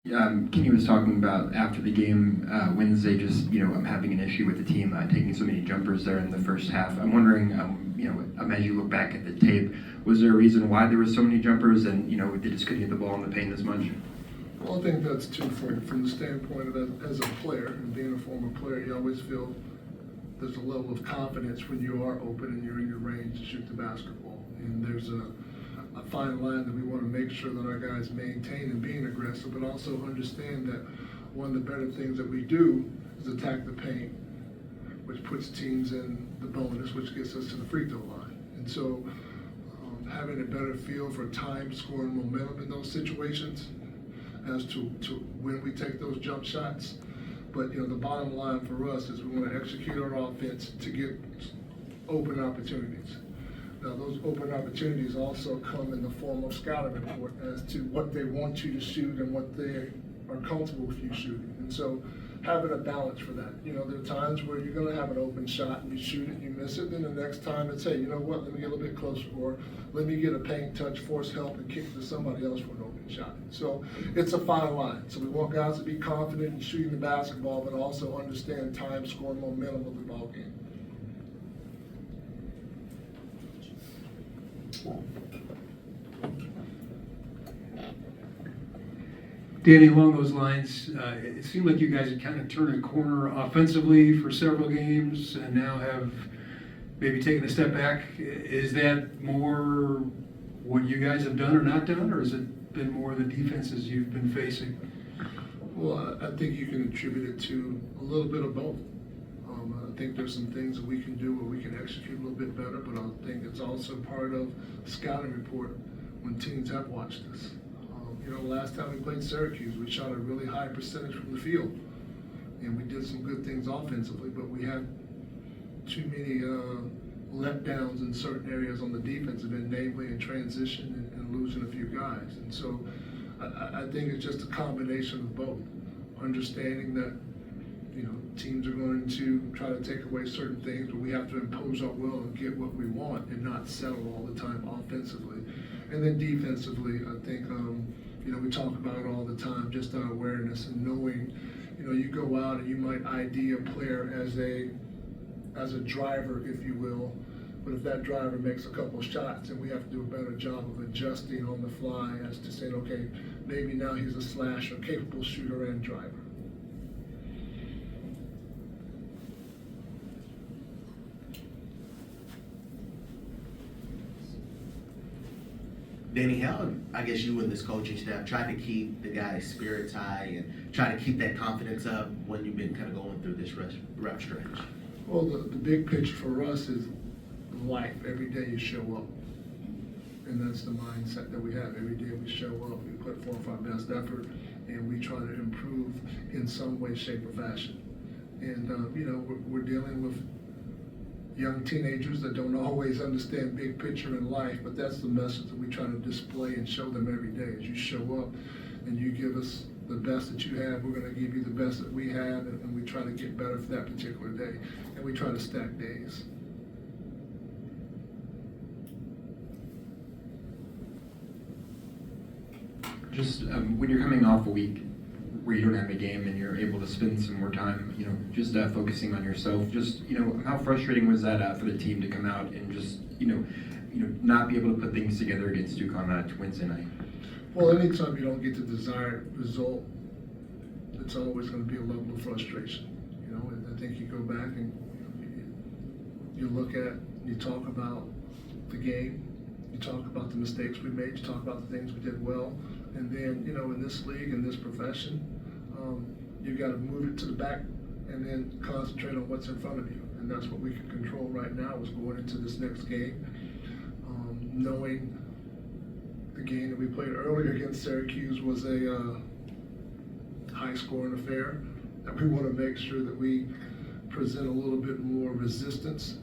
Kenny was talking about after the game Wednesday, just I'm having an issue with the team taking so many jumpers there in the first half. I'm wondering, as you look back at the tape, was there a reason why there were so many jumpers, and they just couldn't get the ball in the paint as much? Well, I think that's twofold. From the standpoint of as a player and being a former player, you always feel there's a level of confidence when you are open and you're in your range to shoot the basketball. And there's a fine line that we want to make sure that our guys maintain in being aggressive, but also understand that one of the better things that we do is attack the paint, which puts teams in the bonus, which gets us to the free throw line. And so having a better feel for time, score, and momentum in those situations as to when we take those jump shots. But the bottom line for us is we want to execute our offense to get open opportunities. Now, those open opportunities also come in the form of scouting report as to what they want you to shoot and what they are comfortable with you shooting. And so having a balance for that. There are times where you're going to have an open shot and you shoot it, you miss it, then the next time it's, hey, you know what, let me get a little bit closer, or let me get a paint touch, force help, and kick to somebody else for an open shot. So it's a fine line. So we want guys to be confident in shooting the basketball, but also understand time, score, and momentum of the ball game. Danny, along those lines, it seemed like you guys had kind of turned a corner offensively for several games and now have maybe taken a step back. Is that more what you guys have done or not done, or has it been more the defenses you've been facing? Well, I think you can attribute it to a little bit of both. I think there's some things that we can do where we can execute a little bit better, but I think it's also part of scouting report when teams have watched us. Last time we played Syracuse, we shot a really high percentage from the field, and we did some good things offensively, but we had too many letdowns in certain areas on the defensive end, namely in transition and losing a few guys. And so I think it's just a combination of both, understanding that teams are going to try to take away certain things, but we have to impose our will and get what we want and not settle all the time offensively. And then defensively, I think, we talk about it all the time, just our awareness and knowing, you go out and you might ID a player as a driver, if you will, but if that driver makes a couple of shots, then we have to do a better job of adjusting on the fly as to saying, okay, maybe now he's a slasher, capable shooter and driver. Danny, how, I guess you and this coaching staff try to keep the guys' spirits high and try to keep that confidence up when you've been kind of going through this rough stretch? Well, the big picture for us is life. Every day you show up. And that's the mindset that we have. Every day we show up, we put forth our best effort, and we try to improve in some way, shape, or fashion. And, we're dealing with young teenagers that don't always understand big picture in life, but that's the message that we try to display and show them every day. As you show up and you give us the best that you have, we're going to give you the best that we have, and we try to get better for that particular day. And we try to stack days. Just when you're coming off a week where you don't have a game and you're able to spend some more time, just focusing on yourself. Just how frustrating was that for the team to come out and just not be able to put things together against Duke on Wednesday night? Well, anytime you don't get the desired result, it's always going to be a level of frustration. I think you go back and you look at, you talk about the game, you talk about the mistakes we made, you talk about the things we did well, and then in this league, in this profession, you've got to move it to the back and then concentrate on what's in front of you. And that's what we can control right now, is going into this next game, knowing the game that we played earlier against Syracuse was a high-scoring affair, that we want to make sure that we present a little bit more resistance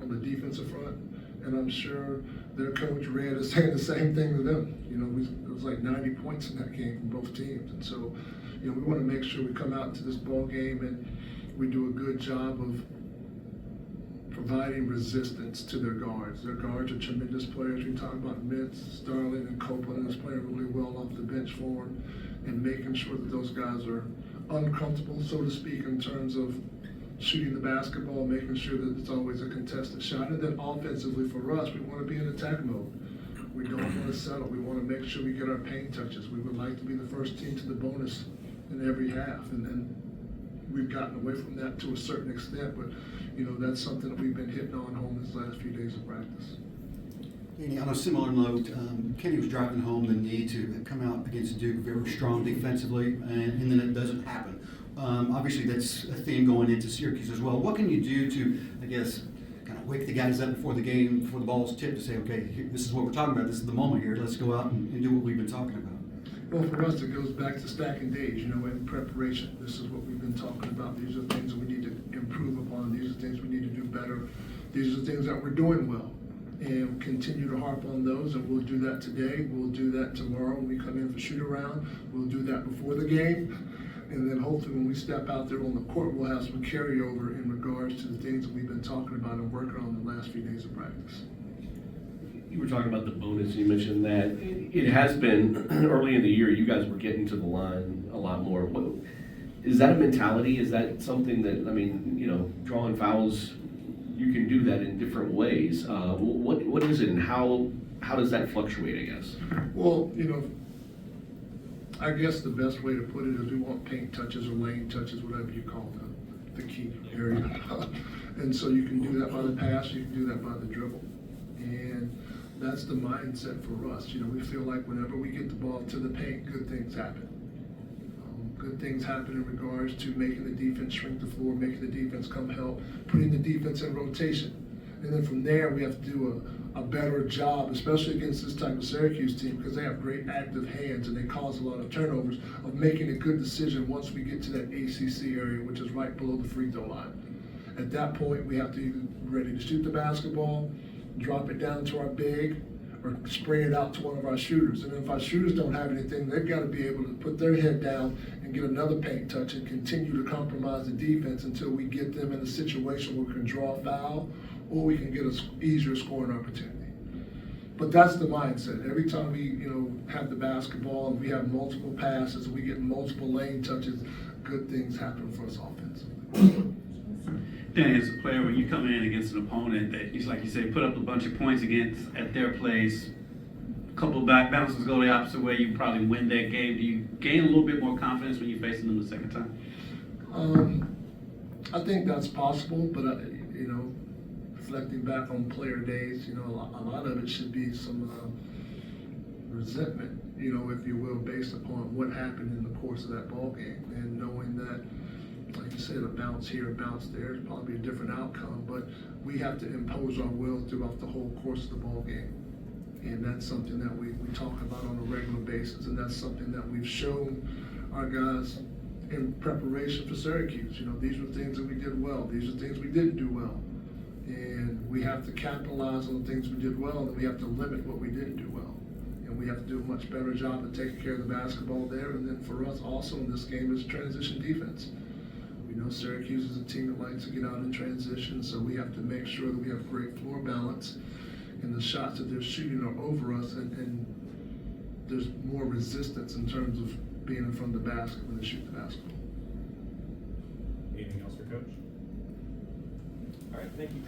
on the defensive front. And I'm sure their coach Red is saying the same thing to them. It was like 90 points in that game from both teams. And so, we want to make sure we come out to this ball game and we do a good job of providing resistance to their guards. Their guards are tremendous players. We talk about Mitz, Starling, and Copeland is playing really well off the bench for them, and making sure that those guys are uncomfortable, so to speak, in terms of shooting the basketball, making sure that it's always a contested shot. And then offensively for us, we want to be in attack mode. We don't want to settle. We want to make sure we get our paint touches. We would like to be the first team to the bonus in every half. And we've gotten away from that to a certain extent, but that's something that we've been hitting on home these last few days of practice. Danny, on a similar note, Kenny was driving home the need to come out against Duke very strong defensively, and then it doesn't happen. Obviously, that's a theme going into Syracuse as well. What can you do to, I guess, kind of wake the guys up before the game, before the ball's tipped, to say, okay, this is what we're talking about. This is the moment here. Let's go out and do what we've been talking about. Well, for us, it goes back to stacking days, in preparation. This is what we've been talking about. These are things that we need to improve upon. These are things we need to do better. These are things that we're doing well. And continue to harp on those, and we'll do that today. We'll do that tomorrow when we come in for shoot around. We'll do that before the game. And then hopefully when we step out there on the court, we'll have some carryover in regards to the things that we've been talking about and working on the last few days of practice. You were talking about the bonus, you mentioned that it has been early in the year, you guys were getting to the line a lot more. Is that a mentality? Is that something that, drawing fouls, you can do that in different ways. What is it, and how does that fluctuate, I guess? Well, I guess the best way to put it is we want paint touches or lane touches, whatever you call them, the key area. And so you can do that by the pass, you can do that by the dribble. And that's the mindset for us. We feel like whenever we get the ball to the paint, good things happen. Good things happen in regards to making the defense shrink the floor, making the defense come help, putting the defense in rotation. And then from there, we have to do a better job, especially against this type of Syracuse team, because they have great active hands and they cause a lot of turnovers, of making a good decision once we get to that ACC area, which is right below the free throw line. At that point, we have to either be ready to shoot the basketball, drop it down to our big, or spray it out to one of our shooters. And if our shooters don't have anything, they've got to be able to put their head down and get another paint touch and continue to compromise the defense until we get them in a situation where we can draw a foul or we can get an easier scoring opportunity. But that's the mindset. Every time we have the basketball and we have multiple passes and we get multiple lane touches, good things happen for us offensively. Danny, as a player, when you come in against an opponent that, like you say, put up a bunch of points against at their place, a couple of back bounces go the opposite way, you probably win that game. Do you gain a little bit more confidence when you're facing them the second time? I think that's possible, but reflecting back on player days, a lot of it should be some resentment, if you will, based upon what happened in the course of that ball game, and knowing that, like you said, a bounce here, a bounce there is probably a different outcome, but we have to impose our will throughout the whole course of the ball game. And that's something that we talk about on a regular basis, and that's something that we've shown our guys in preparation for Syracuse. These were things that we did well. These are things we didn't do well. And we have to capitalize on the things we did well, and we have to limit what we didn't do well. And we have to do a much better job of taking care of the basketball there. And then for us also in this game is transition defense. We know Syracuse is a team that likes to get out in transition, so we have to make sure that we have great floor balance and the shots that they're shooting are over us, and there's more resistance in terms of being in front of the basket when they shoot the basketball. Anything else for Coach? All right, thank you.